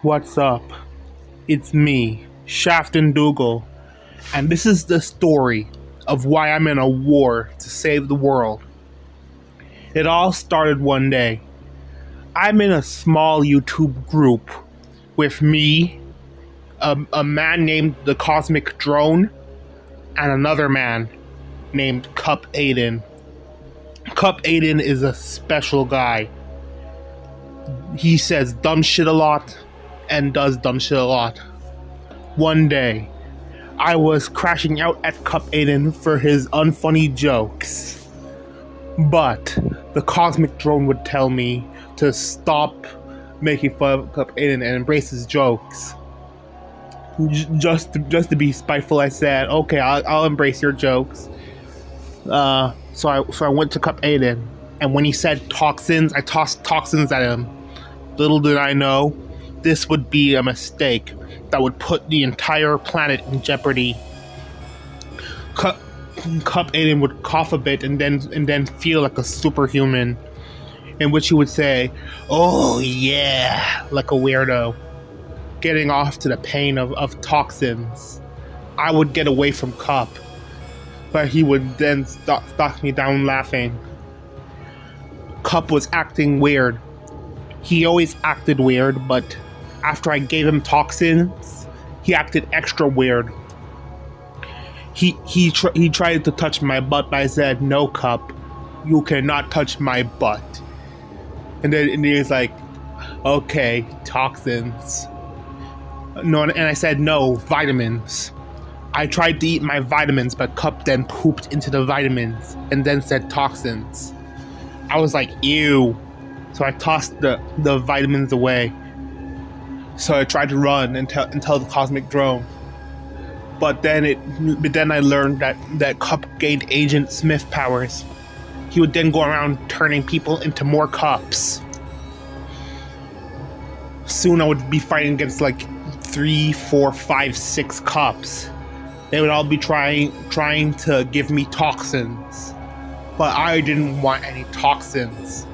What's up? It's me, Shafton Dougal, and this is the story of why I'm in a war to save the world. It all started one day. I'm in a small YouTube group with me, a man named the Cosmic Drone, and another man named CupAedan. CupAedan is a special guy. He says dumb shit a lot and does dumb shit a lot. One day, I was crashing out at CupAedan for his unfunny jokes. But the Cosmic Drone would tell me to stop making fun of CupAedan and embrace his jokes. Just to be spiteful, I said, okay, I'll embrace your jokes. So I went to CupAedan, and when he said toxins, I tossed toxins at him. Little did I know, this would be a mistake that would put the entire planet in jeopardy. CupAedan would cough a bit and then feel like a superhuman, in which he would say, "Oh yeah," like a weirdo, getting off to the pain of toxins. I would get away from Cup, but he would then knock me down laughing. Cup was acting weird. He always acted weird, but after I gave him toxins, he acted extra weird. He tried to touch my butt, but I said, "No, Cup, you cannot touch my butt." And then he was like, "Okay, toxins." No, and I said, "No, vitamins." I tried to eat my vitamins, but Cup then pooped into the vitamins and then said toxins. I was like, ew. So I tossed the vitamins away. So I tried to run and tell the Cosmic Drone. But then I learned that Cup gained Agent Smith powers. He would then go around turning people into more Cups. Soon I would be fighting against like 3, 4, 5, 6 Cups. They would all be trying to give me toxins. But I didn't want any toxins.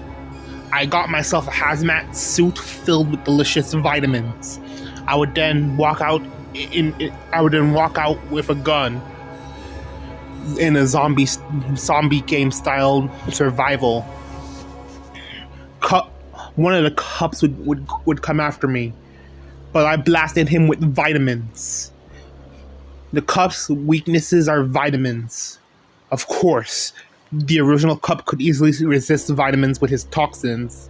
I got myself a hazmat suit filled with delicious vitamins. I would then walk out with a gun in a zombie game style survival. One of the Cups would come after me, but I blasted him with vitamins. The Cup's weaknesses are vitamins. Of course, the original Cup could easily resist vitamins with his toxins,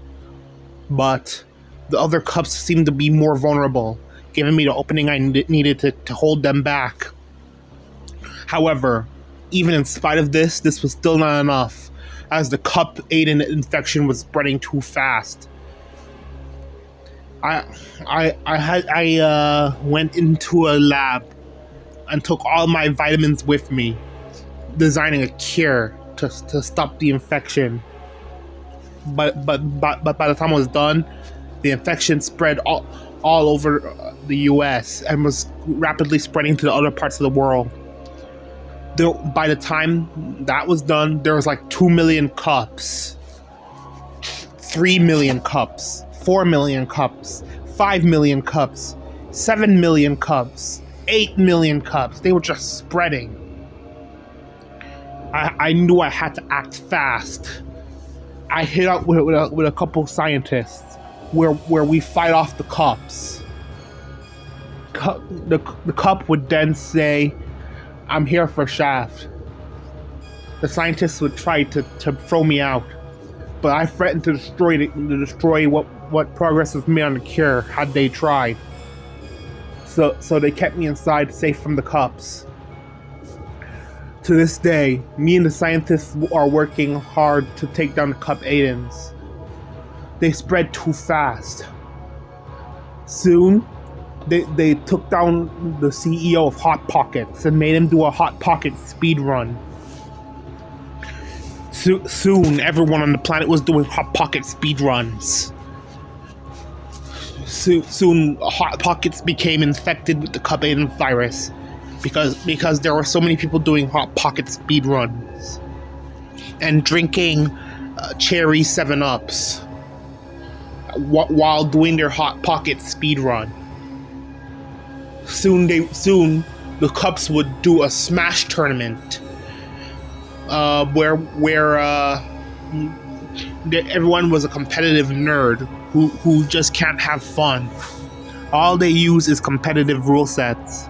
but the other Cups seemed to be more vulnerable, giving me the opening I needed to hold them back. However, even in spite of this was still not enough, as the CupAedan infection was spreading too fast. I went into a lab and took all my vitamins with me, designing a cure to stop the infection. But by the time I was done, the infection spread all over the US and was rapidly spreading to the other parts of the world. By the time that was done, there was like 2 million Cups, 3 million Cups, 4 million Cups, 5 million Cups, 7 million Cups, 8 million Cups. They were just spreading. I knew I had to act fast. I hit up with a couple scientists where we fight off the Cups. The Cup would then say, "I'm here for Shaft." The scientists would try to throw me out, but I threatened to destroy what progress was made on the cure had they tried. So they kept me inside, safe from the Cups. To this day, me and the scientists are working hard to take down the CupAedans. They spread too fast. Soon, they took down the CEO of Hot Pockets and made him do a Hot Pocket speed run. Soon, everyone on the planet was doing Hot Pocket speed runs. Soon, Hot Pockets became infected with the CupAedan virus because there were so many people doing Hot Pocket speed runs and drinking cherry 7-Ups. while doing their Hot Pocket speed run. Soon the Cups would do a Smash tournament, where everyone was a competitive nerd who just can't have fun. All they use is competitive rule sets,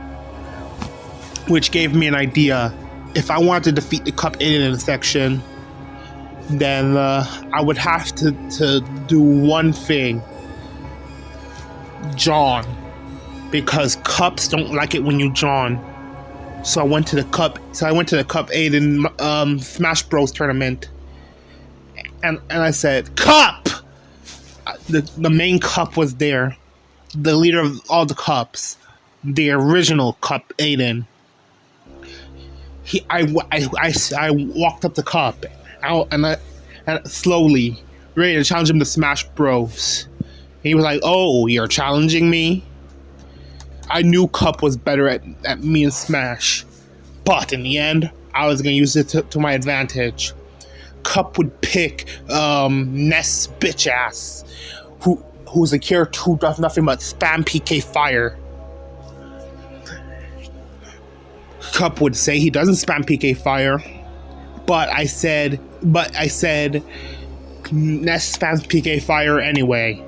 which gave me an idea. If I wanted to defeat the CupAedan section, then I would have to do one thing: John, because Cups don't like it when you John. So I went to the CupAedan Smash Bros tournament, and I said, Cup. The main Cup was there, the leader of all the Cups, the original CupAedan. I walked up the Cup out and slowly ready to challenge him to Smash Bros. And he was like, "Oh, you're challenging me?" I knew Cup was better at me in Smash, but in the end, I was gonna use it to my advantage. Cup would pick Ness bitch ass, who's a character who does nothing but spam PK fire. Cup would say he doesn't spam PK fire, but I said Ness spams PK fire anyway,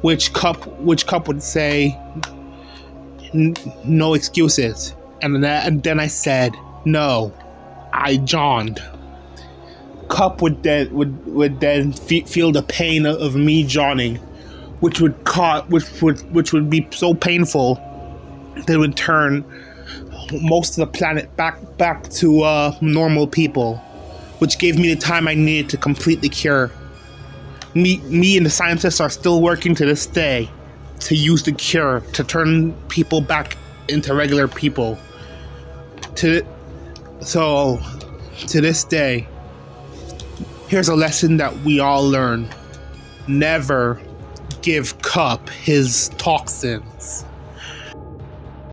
which Cup would say no excuses, and then I said no, I Johned. Cup would then feel the pain of me Johnning, which would be so painful that it would turn most of the planet back to normal people, which gave me the time I needed to complete the cure. Me and the scientists are still working to this day to use the cure to turn people back into regular people. To this day, here's a lesson that we all learn: never give Cup his toxins.